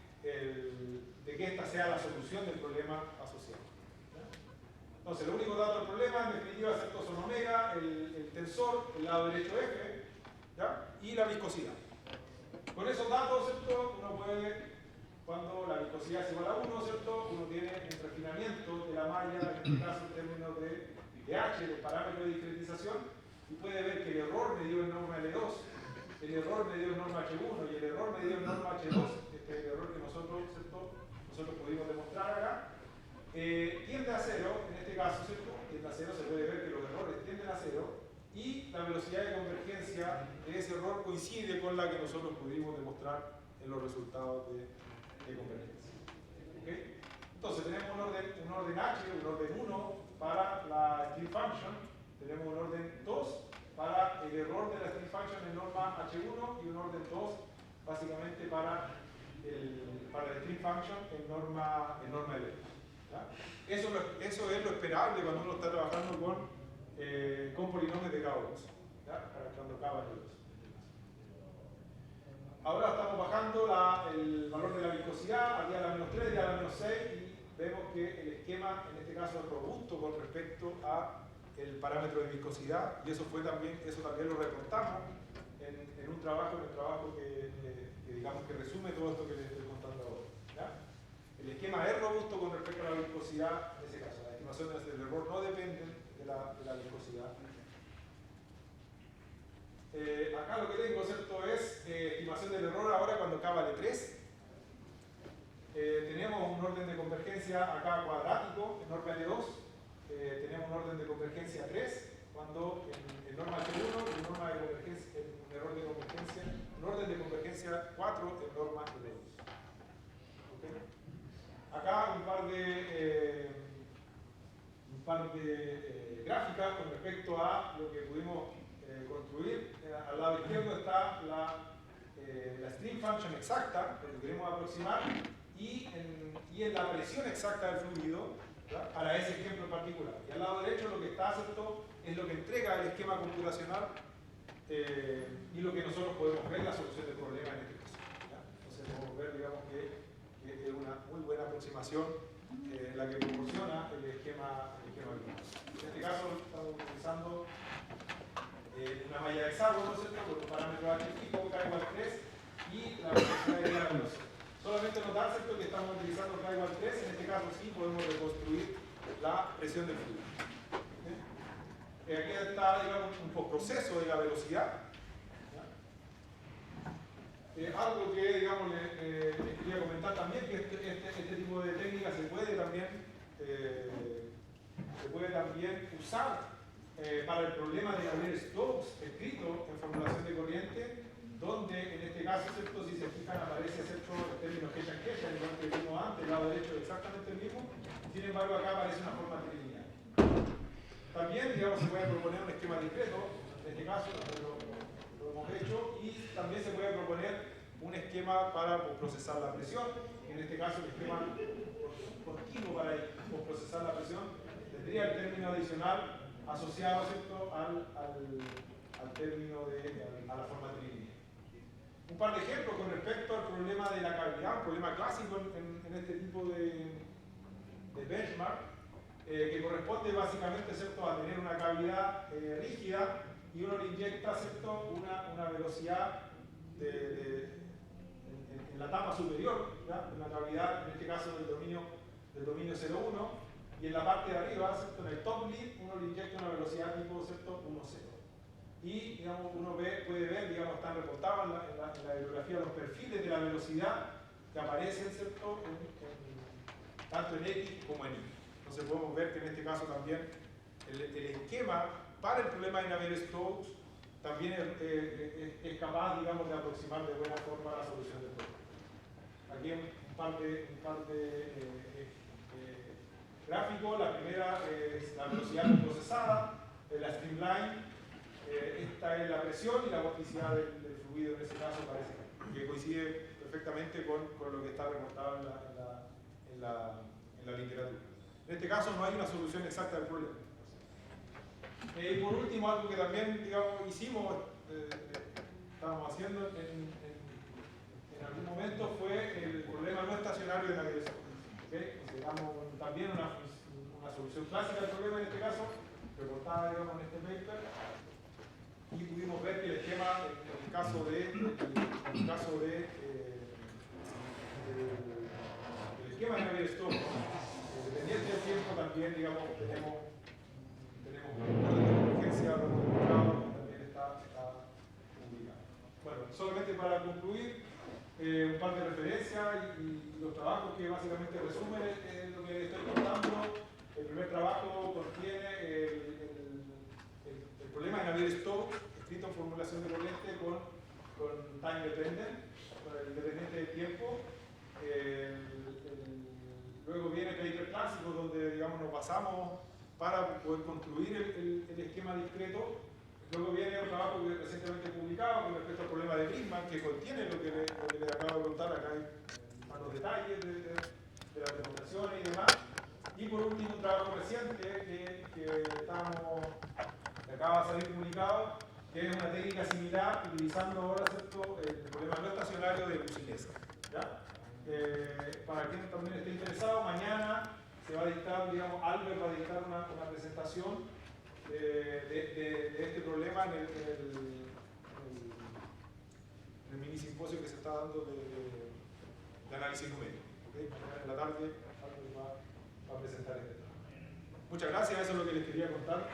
Speaker 2: esta sea la solución del problema asociado. Entonces, el único dato del problema, en definitiva, son omega, el tensor, el lado derecho F, ¿ya? Y la viscosidad. Con esos datos, ¿cierto? Uno puede, cuando la viscosidad es igual a 1, ¿cierto? Uno tiene un refinamiento de la malla, en este caso en términos de H, del parámetro de discretización, y puede ver que el error medido en norma L2, el error medido en norma H1 y el error medido en norma H2, este es el error que nosotros pudimos demostrar acá, tiende a 0, en este caso, ¿cierto? Tiende a 0, se puede ver que los errores tienden a 0, y la velocidad de convergencia de ese error coincide con la que nosotros pudimos demostrar en los resultados de convergencia. ¿Okay? Entonces tenemos un orden H, un orden 1 para la stream function, tenemos un orden 2 para el error de la stream function en norma H1 y un orden 2 básicamente para la stream function en norma L. Eso es lo esperable cuando uno está trabajando con polinomios de Gauss, cuando K vale 2. Ahora estamos bajando el valor de la viscosidad aquí a la menos 3 y a la menos 6 y vemos que el esquema en este caso es robusto con respecto a el parámetro de viscosidad y eso también lo reportamos en un trabajo, que digamos que resume todo esto que les estoy contando ahora. ¿Ya? El esquema es robusto con respecto a la viscosidad en ese caso. Las estimaciones del error no dependen de la viscosidad. Acá lo que tengo, ¿cierto? Es estimación del error ahora cuando K vale 3. Tenemos un orden de convergencia acá cuadrático en norma L2. Tenemos un orden de convergencia 3 cuando en norma H1 y un orden de convergencia 4 en norma L2. ¿Okay? Acá un par de gráficas con respecto a lo que pudimos construir. Al lado izquierdo está la stream function exacta, que lo queremos aproximar, y en la presión exacta del fluido, ¿verdad? Para ese ejemplo en particular. Y al lado derecho lo que está, ¿cierto? Es lo que entrega el esquema computacional y lo que nosotros podemos ver la solución del problema en este caso. ¿Ya? Entonces podemos ver, digamos, que es una muy buena aproximación la que proporciona el esquema climático. En este caso estamos utilizando una malla de hexágono, ¿cierto? Con un parámetro H fijo, K igual 3 y la velocidad de la velocidad. Solamente notar, ¿cierto?, que estamos utilizando K igual 3, en este caso sí podemos reconstruir la presión del fluido. Aquí está, digamos, un postproceso de la velocidad. Algo que, digamos, les quería comentar también, que este tipo de técnica se puede también usar para el problema de Navier-Stokes escrito en formulación de corriente, donde en este caso, ¿cierto?, si se fijan aparece, ¿cierto?, el término Hechan-Hechan, igual que vimos antes, el lado derecho es exactamente el mismo, sin embargo acá aparece una forma trilineal. También, digamos, se puede proponer un esquema discreto, en este caso lo hemos hecho, y también se puede proponer un esquema para procesar la presión, en este caso el esquema continuo para procesar la presión tendría el término adicional asociado, ¿cierto?, al término a la forma trilineal. Un par de ejemplos con respecto al problema de la cavidad, un problema clásico en este tipo de benchmark, que corresponde básicamente, ¿cierto?, a tener una cavidad rígida y uno le inyecta, ¿cierto?, una velocidad en la tapa superior, ¿ya?, en la cavidad, en este caso del dominio 0,1, y en la parte de arriba, ¿cierto?, en el top lead, uno le inyecta una velocidad tipo, ¿cierto?, 1,0. Y, digamos, uno puede ver, digamos, están reportados en la bibliografía los perfiles de la velocidad que aparecen, ¿cierto?, tanto en X como en Y. Entonces podemos ver que en este caso también el esquema para el problema de Navier-Stokes también es capaz, digamos, de aproximar de buena forma la solución del problema. Aquí un par de gráficos. La primera es la velocidad procesada, la streamline. Esta es la presión y la vorticidad del fluido, en ese caso parece que coincide perfectamente con lo que está reportado en en la literatura. En este caso no hay una solución exacta del problema. Y por último, algo que también digamos, hicimos, estábamos haciendo en algún momento fue el problema no estacionario de navegación. ¿Okay? Consideramos también una solución clásica del problema en este caso, reportada digamos, en este paper, y pudimos ver que el esquema, en el caso de el esquema de Navier-Stokes, dependiente del tiempo también digamos, tenemos un de convergencia documentado que también está publicado. Bueno, solamente para concluir, un par de referencias y los trabajos que básicamente resumen lo que estoy contando. El primer trabajo contiene el problema de Navier-Stokes, escrito en formulación de corriente con time dependent, con el dependiente de tiempo. Luego viene el paper clásico, donde digamos, nos basamos para poder construir el esquema discreto. Luego viene un trabajo recientemente publicado con respecto al problema de Prisma, que contiene lo que les acabo de contar. Acá hay más los detalles de las demostraciones y demás. Y por último, un trabajo reciente que acaba de salir publicado, que es una técnica similar, utilizando ahora el problema no estacionario de Lucilesca. Para quien también esté interesado, mañana se va a dictar, digamos, Albert va a dictar una presentación de este problema en el mini simposio que se está dando de análisis numérico. ¿Okay? Mañana en la tarde Albert va a presentar este tema. Muchas gracias, eso es lo que les quería contar.